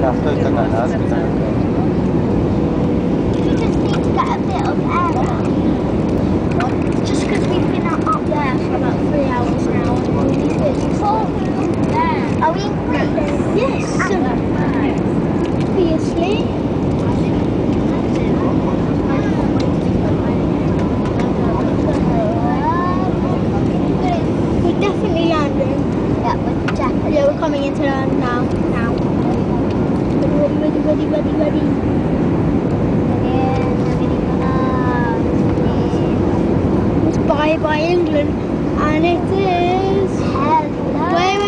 Αυτό ήταν καλά. We just need to get a bit of air out. Just because we've been up there for about 3 hours now. Are we in Greece? Yes. Obviously. We're definitely landing. Yeah, we're coming into land now. Ready. It's bye England, and it is. Hello. Wait.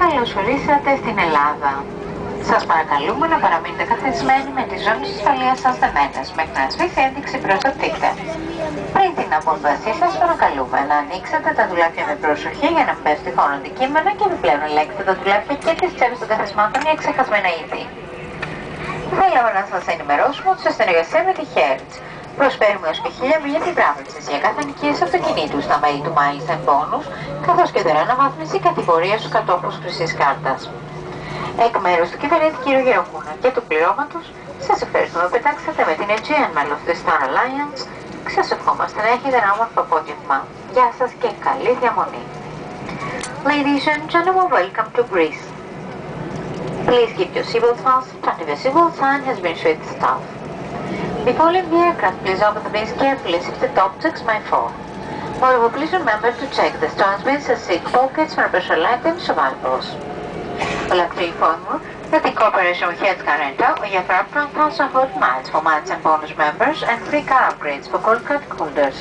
Καλώς ορίσατε στην Ελλάδα. Σας παρακαλούμε να παραμείνετε καθισμένοι με τις ζώνες ασφαλείας σας δεμένες μέχρι να σβήσει ένδειξη προστατείτε. Πριν την απόβασή σας, παρακαλούμε να ανοίξετε τα δουλάπια με προσοχή για να μην πέφτει τυχόν αντικείμενα και επιπλέον ελέγξτε τα δουλάπια και τις τσέπες των καθισμάτων για ξεχασμένα είδη. Θέλαμε να σας ενημερώσουμε ότι σε συνεργασία με τη Hertz προσφέρουμε έως και 1000 μίλια επιβράβευσης για κάθε νοικίαση αυτοκινήτου στα μέλη του Miles and Bonus, καθώς και δωρεάν αναβάθμιση κατηγορίας στους κατόχους χρυσής κάρτας. Εκ μέρους του κυβερνήτη κ. Γεροκούνα και του πληρώματος, σας ευχαριστούμε που πετάξατε με την Aegean μέλη of the Star Alliance και σας ευχόμαστε να έχετε ένα όμορφο απόγευμα. Γεια σας και καλή διαμονή. Ladies and gentlemen, welcome to Greece. Please keep your seatbelts fastened until the seatbelt sign has been switched off. Before leaving the aircraft, please open the base carefully as if the objects might fall. Moreover, please remember to check the storage bins and seat pockets for personal items survivals. I'd like to inform you that in cooperation with Hertz Car Rental, we offer up to 1,000 hot miles for Miles and Bonus members and free car upgrades for gold card holders.